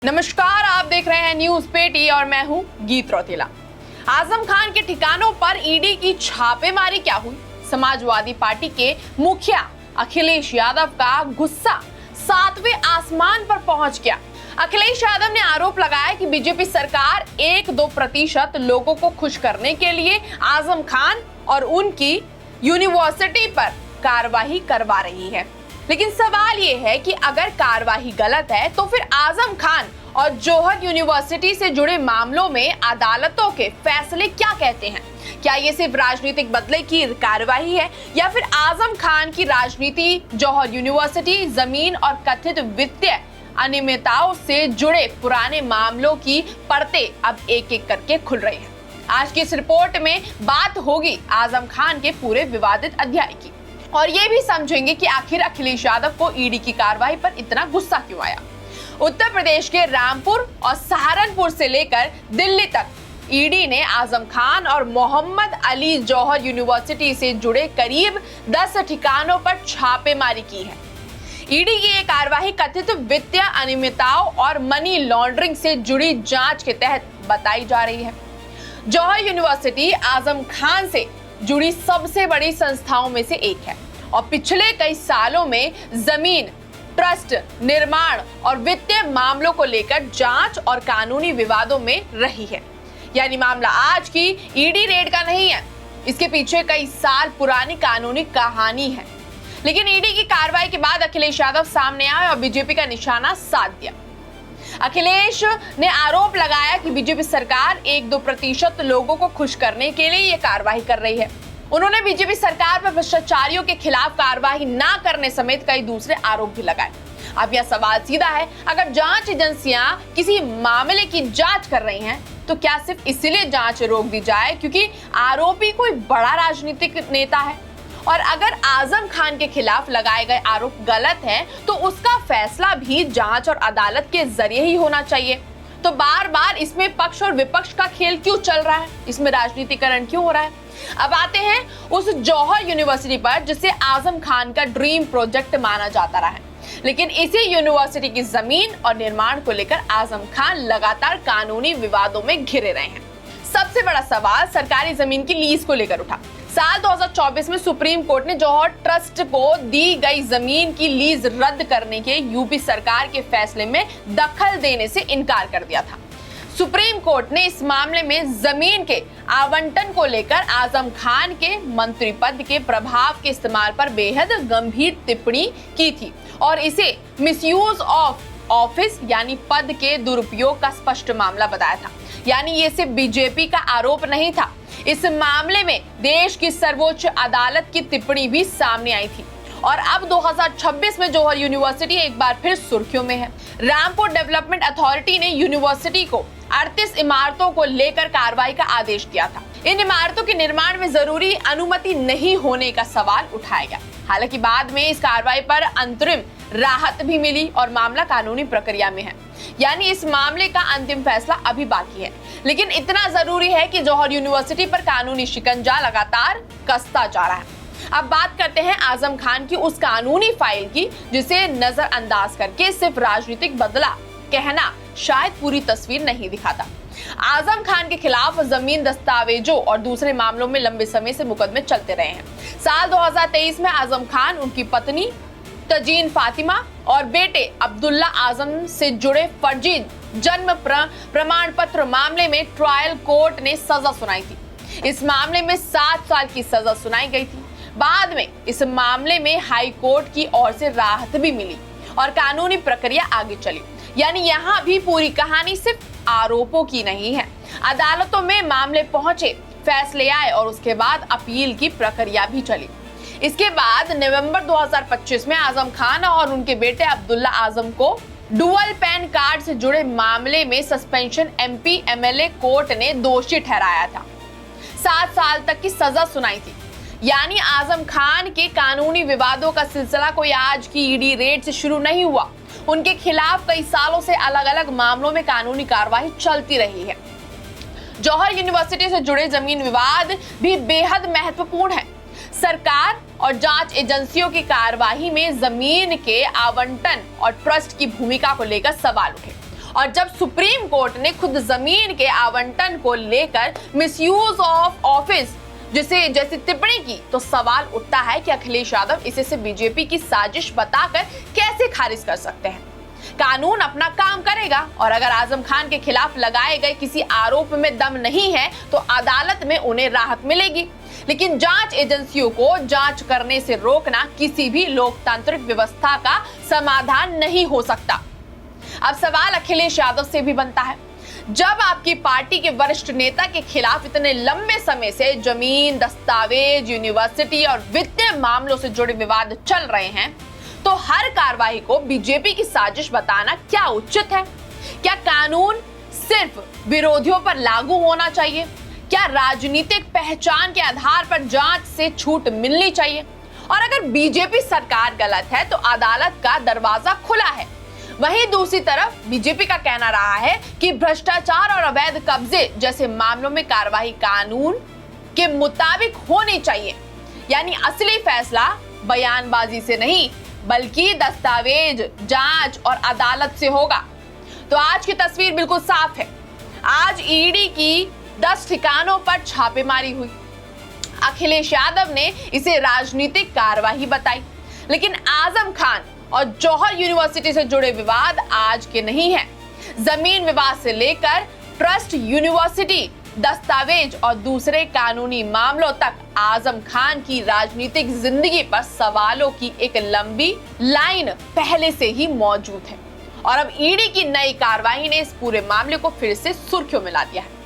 नमस्कार, आप देख रहे हैं न्यूज पेटी और मैं हूं गीत रौतेला। आजम खान के ठिकानों पर ईडी की छापेमारी क्या हुई? समाजवादी पार्टी के मुखिया अखिलेश यादव का गुस्सा 7वें आसमान पर पहुंच गया। अखिलेश यादव ने आरोप लगाया कि बीजेपी सरकार 1-2% लोगों को खुश करने के लिए आजम खान और उनकी यूनिवर्सिटी पर कार्रवाई करवा रही है। लेकिन सवाल ये है कि अगर कार्रवाई गलत है तो फिर आजम खान और जौहर यूनिवर्सिटी से जुड़े मामलों में अदालतों के फैसले क्या कहते हैं? क्या ये सिर्फ राजनीतिक बदले की कार्रवाई है या फिर आजम खान की राजनीति, जौहर यूनिवर्सिटी, जमीन और कथित वित्तीय अनियमितताओं से जुड़े पुराने मामलों की परतें अब एक एक करके खुल रही हैं। आज की इस रिपोर्ट में बात होगी आजम खान के पूरे विवादित अध्याय की और ये भी समझेंगे कि आखिर अखिलेश यादव को ईडी की कार्रवाई पर इतना गुस्सा क्यों आया। उत्तर प्रदेश के रामपुर और सहारनपुर से लेकर दिल्ली तक ईडी ने आजम खान और मोहम्मद अली जौहर यूनिवर्सिटी से जुड़े करीब 10 ठिकानों पर छापेमारी की है। ईडी की ये कार्रवाई कथित वित्तीय अनियमितताओं और मनी लॉन्ड्रिंग से जुड़ी जांच के तहत बताई जा रही है। जौहर यूनिवर्सिटी आजम खान से जुड़ी सबसे बड़ी संस्थाओं में से एक है और पिछले कई सालों में जमीन, ट्रस्ट, निर्माण और वित्तीय मामलों को लेकर जांच और कानूनी विवादों में रही है। यानी मामला आज की ईडी रेड का नहीं है, इसके पीछे कई साल पुरानी कानूनी कहानी है। लेकिन ईडी की कार्रवाई के बाद अखिलेश यादव सामने आए और बीजेपी का निशाना साध दिया। अखिलेश ने आरोप लगाया कि बीजेपी सरकार 1-2% लोगों को खुश करने के लिए ये कार्रवाई कर रही है। उन्होंने बीजेपी सरकार पर भ्रष्टाचारियों के खिलाफ कार्रवाई ना करने समेत कई दूसरे आरोप भी लगाए। अब यह सवाल सीधा है, अगर जांच एजेंसियां किसी मामले की जांच कर रही हैं तो क्या सिर्फ इसलिए जांच रोक दी जाए क्योंकि आरोपी कोई बड़ा राजनीतिक नेता है? और अगर आजम खान के खिलाफ लगाए गए आरोप गलत हैं तो उसका फैसला भी जांच और अदालत के जरिए ही होना चाहिए। तो बार बार इसमें पक्ष और विपक्ष का खेल क्यों चल रहा है? इसमें राजनीतिकरण क्यों हो रहा है? अब आते हैं उस जौहर यूनिवर्सिटी पर जिसे आजम खान का ड्रीम प्रोजेक्ट माना जाता रहा है। लेकिन इसी यूनिवर्सिटी की जमीन और निर्माण को लेकर आजम खान लगातार कानूनी विवादों में घिरे रहे हैं। सबसे बड़ा सवाल सरकारी जमीन की लीज को लेकर उठा। साल 2024 में सुप्रीम कोर्ट ने जौहर ट्रस्ट को दी गई जमीन की लीज रद्द करने के यूपी सरकार के फैसले में दखल देने से इनकार कर दिया था। सुप्रीम कोर्ट ने इस मामले में जमीन के आवंटन को लेकर आजम खान के मंत्री पद के प्रभाव के इस्तेमाल पर बेहद गंभीर टिप्पणी की थी और इसे मिसयूज ऑफ ऑफिस यानी पद के दुरुपयोग का स्पष्ट मामला बताया था। यानी ये सिर्फ बीजेपी का आरोप नहीं था, इस मामले में देश की सर्वोच्च अदालत की टिप्पणी भी सामने आई थी। और अब 2026 में जौहर यूनिवर्सिटी एक बार फिर सुर्खियों में है। रामपुर डेवलपमेंट अथॉरिटी ने यूनिवर्सिटी को 38 इमारतों को लेकर कार्रवाई का आदेश दिया था। इन इमारतों के निर्माण में जरूरी अनुमति नहीं होने का सवाल उठाया गया। हालांकि बाद में इस कार्रवाई पर अंतरिम राहत भी मिली और मामला कानूनी प्रक्रिया में है। यानी इस मामले का अंतिम फैसला अभी बाकी है। लेकिन इतना जरूरी है कि जौहर यूनिवर्सिटी पर कानूनी शिकंजा लगातार कसता जा रहा है। अब बात करते हैं आजम खान की उस कानूनी फाइल की जिसे नजरअंदाज करके सिर्फ राजनीतिक बदला कहना शायद पूरी तस्वीर नहीं दिखाता। आजम खान के खिलाफ जमीन, दस्तावेजों और दूसरे मामलों में लंबे समय से मुकदमे चलते रहे हैं। साल 2023 में आजम खान, उनकी पत्नी तजीन फातिमा और बेटे अब्दुल्ला आजम से जुड़े फर्जी जन्म प्रमाण पत्र मामले में ट्रायल कोर्ट ने सजा सुनाई थी। इस मामले में 7 साल की सजा सुनाई गई थी। बाद में इस मामले में हाई कोर्ट की ओर से राहत भी मिली और कानूनी प्रक्रिया आगे चली। यानी यहाँ भी पूरी कहानी सिर्फ आरोपों की नहीं है। अदालतों में मामले पहुंचे, फैसले आए और उसके बाद अपील की प्रक्रिया भी चली। इसके बाद नवंबर 2025 में आजम खान और उनके बेटे अब्दुल्ला आजम को डुअल पैन कार्ड से जुड़े मामले में सस्पेंशन MP MLA कोर्ट ने दोषी ठहराया था। 7 साल तक की सजा सुनाई थी। यानी आजम खान के कानूनी विवादों का सिलसिला कोई आज की ईडी रेड से शुरू नहीं हुआ। उनके खिलाफ कई सालों से अलग अलग मामलों में कानूनी कार्रवाई चलती रही है। जौहर यूनिवर्सिटी से जुड़े जमीन विवाद भी बेहद महत्वपूर्ण है। सरकार और जांच एजेंसियों की कार्यवाही में जमीन के आवंटन और ट्रस्ट की भूमिका को लेकर सवाल उठे और जब सुप्रीम कोर्ट ने खुद जमीन के आवंटन को लेकर मिसयूज ऑफ ऑफिस जैसी टिप्पणी की, तो सवाल उठता है कि अखिलेश यादव इसे बीजेपी की साजिश बताकर कैसे खारिज कर सकते हैं। कानून अपना काम करेगा और अगर आजम खान के खिलाफ लगाए गए किसी आरोप में दम नहीं है तो अदालत में उन्हें राहत मिलेगी, लेकिन जांच एजेंसियों को जांच करने से रोकना किसी भी लोकतांत्रिक व्यवस्था का समाधान नहीं हो सकता। अब सवाल अखिलेश यादव से भी बनता है, जब आपकी पार्टी के वरिष्ठ नेता के खिलाफ इतने लंबे समय से जमीन, दस्तावेज, यूनिवर्सिटी और वित्तीय मामलों से जुड़े विवाद चल रहे हैं, तो हर कार्रवाई को बीजेपी की साजिश बताना क्या उचित है? क्या कानून सिर्फ विरोधियों पर लागू होना चाहिए? क्या राजनीतिक पहचान के आधार पर जांच से छूट मिलनी चाहिए? और अगर बीजेपी सरकार गलत है तो अदालत का दरवाजा खुला है। वहीं दूसरी तरफ बीजेपी का कहना रहा है कि भ्रष्टाचार और अवैध कब्जे जैसे मामलों में कार्रवाई कानून के मुताबिक होनी चाहिए, यानी असली फैसला बयानबाजी से नहीं बल्कि दस्तावेज, जांच और अदालत से होगा। तो आज की तस्वीर बिल्कुल साफ है। आज ईडी की 10 ठिकानों पर छापेमारी हुई। अखिलेश यादव ने इसे राजनीतिक कार्रवाई बताई, लेकिन आजम खान और जौहर यूनिवर्सिटी से जुड़े विवाद आज के नहीं हैं। जमीन विवाद से लेकर ट्रस्ट, यूनिवर्सिटी, दस्तावेज और दूसरे कानूनी मामलों तक आजम खान की राजनीतिक जिंदगी पर सवालों की एक लंबी लाइन पहले से ही मौजूद है और अब ईडी की नई कार्रवाई ने इस पूरे मामले को फिर से सुर्खियों में ला दिया है।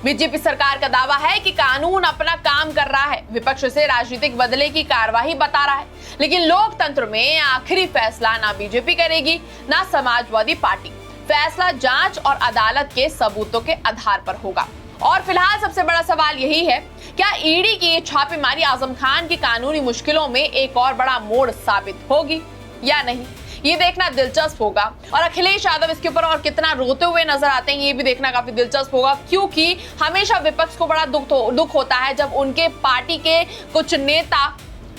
बीजेपी सरकार का दावा है कि कानून अपना काम कर रहा है, विपक्ष से राजनीतिक बदले की कार्रवाई बता रहा है, लेकिन लोकतंत्र में आखिरी फैसला ना बीजेपी करेगी ना समाजवादी पार्टी। फैसला जांच और अदालत के सबूतों के आधार पर होगा। और फिलहाल सबसे बड़ा सवाल यही है, क्या ईडी की छापेमारी आजम खान की कानूनी मुश्किलों में एक और बड़ा मोड़ साबित होगी या नहीं? ये देखना दिलचस्प होगा और अखिलेश यादव इसके ऊपर और कितना रोते हुए नजर आते हैं ये भी देखना काफी दिलचस्प होगा, क्योंकि हमेशा विपक्ष को बड़ा दुख होता है जब उनके पार्टी के कुछ नेता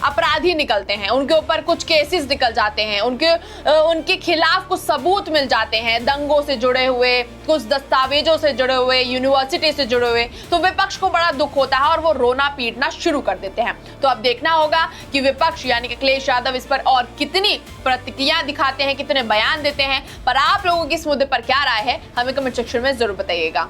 अपराधी निकलते हैं, उनके ऊपर कुछ केसेस निकल जाते हैं, उनके खिलाफ कुछ सबूत मिल जाते हैं, दंगों से जुड़े हुए, कुछ दस्तावेजों से जुड़े हुए, यूनिवर्सिटी से जुड़े हुए, तो विपक्ष को बड़ा दुख होता है और वो रोना पीटना शुरू कर देते हैं। तो अब देखना होगा कि विपक्ष यानी कि अखिलेश यादव इस पर और कितनी प्रतिक्रिया दिखाते हैं, कितने बयान देते हैं। पर आप लोगों की इस मुद्दे पर क्या राय है हमें कमेंट सेक्शन में जरूर बताइएगा।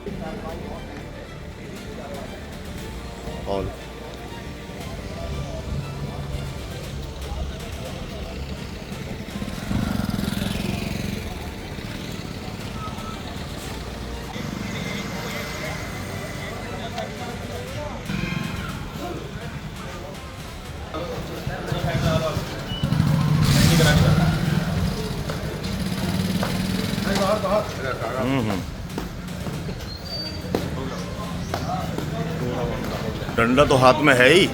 डंडा तो हाथ में है ही,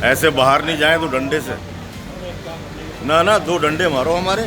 ऐसे बाहर नहीं जाए तो डंडे से ना 2 डंडे मारो हमारे।